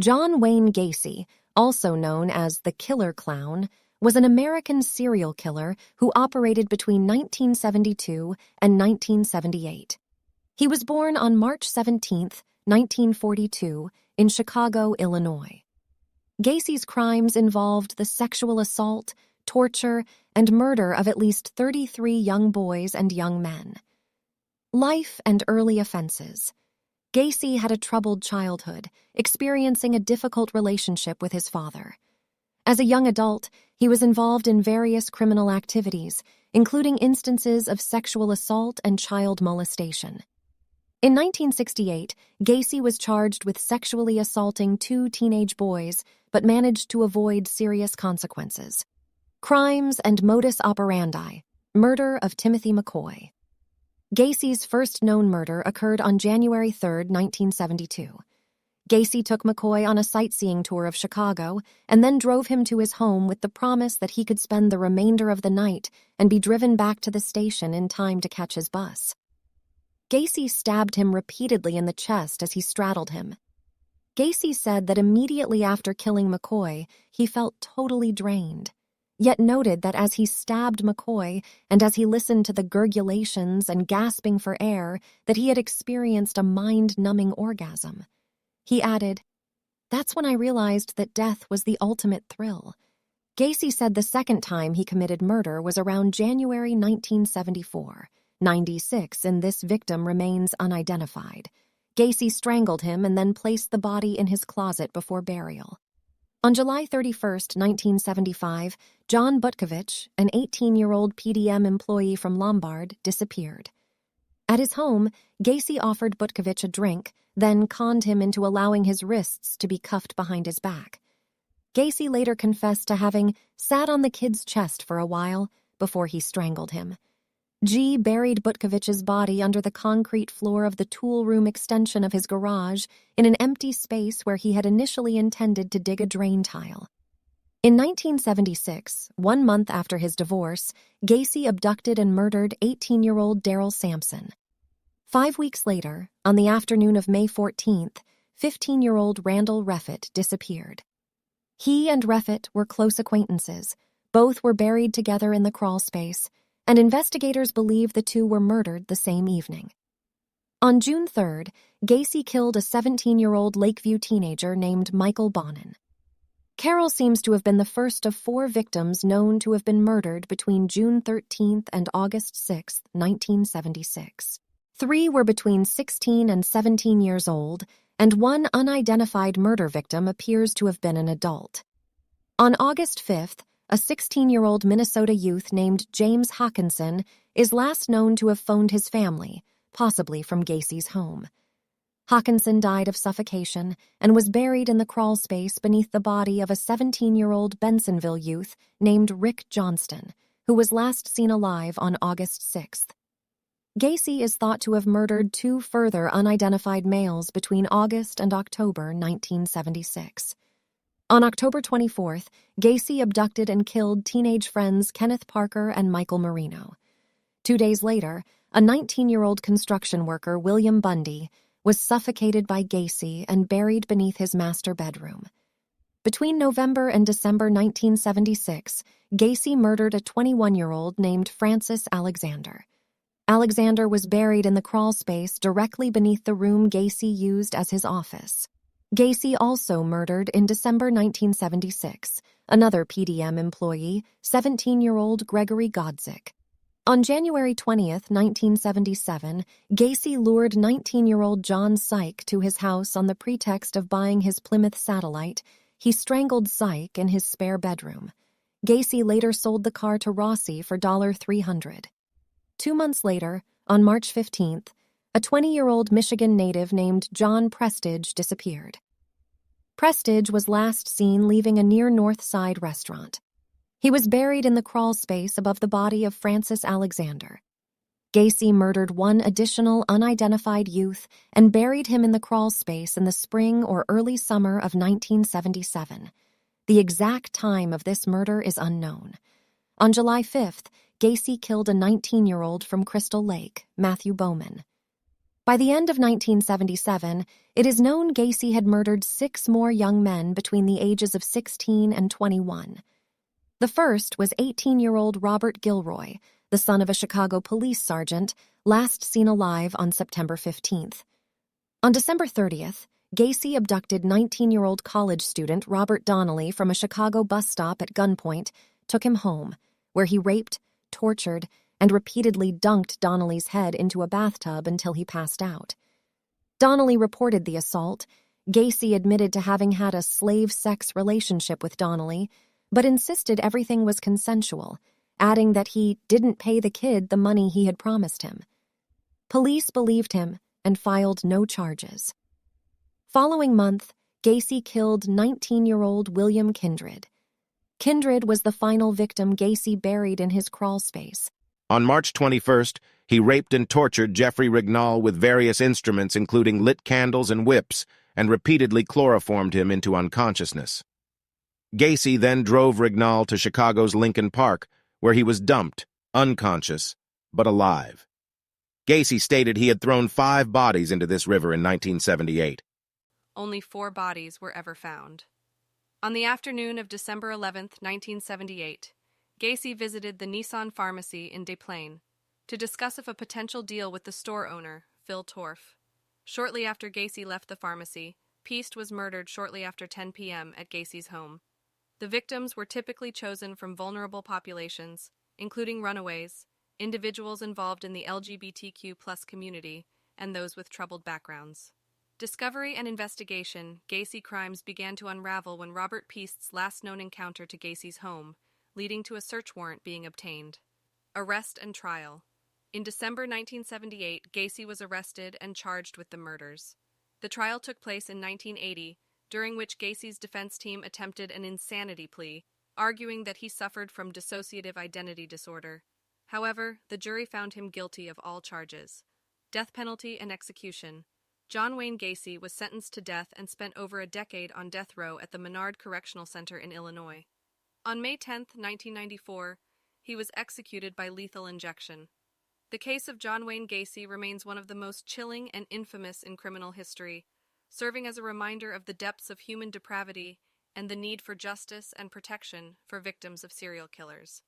John Wayne Gacy, also known as the Killer Clown, was an American serial killer who operated between 1972 and 1978. He was born on March 17, 1942, in Chicago, Illinois. Gacy's crimes involved the sexual assault, torture, and murder of at least 33 young boys and young men. Life and early offenses. Gacy had a troubled childhood, experiencing a difficult relationship with his father. As a young adult, he was involved in various criminal activities, including instances of sexual assault and child molestation. In 1968, Gacy was charged with sexually assaulting 2 teenage boys, but managed to avoid serious consequences. Crimes and modus operandi. Murder of Timothy McCoy. Gacy's first known murder occurred on January 3, 1972. Gacy took McCoy on a sightseeing tour of Chicago and then drove him to his home with the promise that he could spend the remainder of the night and be driven back to the station in time to catch his bus. Gacy stabbed him repeatedly in the chest as he straddled him. Gacy said that immediately after killing McCoy, he felt totally drained, yet noted that as he stabbed McCoy and as he listened to the gurgulations and gasping for air, that he had experienced a mind-numbing orgasm. He added, "That's when I realized that death was the ultimate thrill." Gacy said the second time he committed murder was around January 1974. 96 in this victim remains unidentified. Gacy strangled him and then placed the body in his closet before burial. On July 31, 1975, John Butkovich, an 18-year-old PDM employee from Lombard, disappeared. At his home, Gacy offered Butkovich a drink, then conned him into allowing his wrists to be cuffed behind his back. Gacy later confessed to having sat on the kid's chest for a while before he strangled him. G buried Butkovich's body under the concrete floor of the tool room extension of his garage in an empty space where he had initially intended to dig a drain tile. In 1976, 1 month after his divorce, Gacy abducted and murdered 18-year-old Daryl Sampson. 5 weeks later, on the afternoon of May 14th, 15-year-old Randall Reffitt disappeared. He and Reffitt were close acquaintances. Both were buried together in the crawl space, and investigators believe the two were murdered the same evening. On June 3rd, Gacy killed a 17-year-old Lakeview teenager named Michael Bonin. Carroll seems to have been the first of 4 victims known to have been murdered between June 13th and August 6, 1976. 3 were between 16 and 17 years old, and 1 unidentified murder victim appears to have been an adult. On August 5th, a 16-year-old Minnesota youth named James Hawkinson is last known to have phoned his family, possibly from Gacy's home. Hawkinson died of suffocation and was buried in the crawl space beneath the body of a 17-year-old Bensonville youth named Rick Johnston, who was last seen alive on August 6th. Gacy is thought to have murdered 2 further unidentified males between August and October 1976. On October 24th, Gacy abducted and killed teenage friends Kenneth Parker and Michael Marino. 2 days later, a 19-year-old construction worker, William Bundy, was suffocated by Gacy and buried beneath his master bedroom. Between November and December 1976, Gacy murdered a 21-year-old named Francis Alexander. Alexander was buried in the crawl space directly beneath the room Gacy used as his office. Gacy also murdered in December 1976 another PDM employee, 17-year-old Gregory Godzik. On January 20th, 1977, Gacy lured 19-year-old John Syke to his house on the pretext of buying his Plymouth Satellite. He strangled Syke in his spare bedroom. Gacy later sold the car to Rossi for $300. 2 months later, on March 15th, a 20-year-old Michigan native named John Prestige disappeared. Prestige was last seen leaving a near North Side restaurant. He was buried in the crawl space above the body of Francis Alexander. Gacy murdered 1 additional unidentified youth and buried him in the crawl space in the spring or early summer of 1977. The exact time of this murder is unknown. On July 5th, Gacy killed a 19-year-old from Crystal Lake, Matthew Bowman. By the end of 1977, it is known Gacy had murdered 6 more young men between the ages of 16 and 21. The first was 18-year-old Robert Gilroy, the son of a Chicago police sergeant, last seen alive on September 15th. On December 30th, Gacy abducted 19-year-old college student Robert Donnelly from a Chicago bus stop at gunpoint, took him home, where he raped, tortured, and repeatedly dunked Donnelly's head into a bathtub until he passed out. Donnelly reported the assault. Gacy admitted to having had a slave sex relationship with Donnelly, but insisted everything was consensual, adding that he didn't pay the kid the money he had promised him. Police believed him and filed no charges. Following month, Gacy killed 19-year-old William Kindred. Kindred was the final victim Gacy buried in his crawl space. On March 21st, he raped and tortured Jeffrey Rignall with various instruments including lit candles and whips, and repeatedly chloroformed him into unconsciousness. Gacy then drove Rignall to Chicago's Lincoln Park, where he was dumped, unconscious, but alive. Gacy stated he had thrown 5 bodies into this river in 1978. Only 4 bodies were ever found. On the afternoon of December 11, 1978, Gacy visited the Nissan pharmacy in Des Plaines to discuss a potential deal with the store owner, Phil Torf. Shortly after Gacy left the pharmacy, Piest was murdered shortly after 10 p.m. at Gacy's home. The victims were typically chosen from vulnerable populations, including runaways, individuals involved in the LGBTQ+ community, and those with troubled backgrounds. Discovery and investigation, Gacy crimes began to unravel when Robert Piest's last known encounter to Gacy's home, leading to a search warrant being obtained. Arrest and trial. In December 1978, Gacy was arrested and charged with the murders. The trial took place in 1980, during which Gacy's defense team attempted an insanity plea, arguing that he suffered from dissociative identity disorder. However, the jury found him guilty of all charges. Death penalty and execution. John Wayne Gacy was sentenced to death and spent over a decade on death row at the Menard Correctional Center in Illinois. On May 10, 1994, he was executed by lethal injection. The case of John Wayne Gacy remains one of the most chilling and infamous in criminal history, serving as a reminder of the depths of human depravity and the need for justice and protection for victims of serial killers.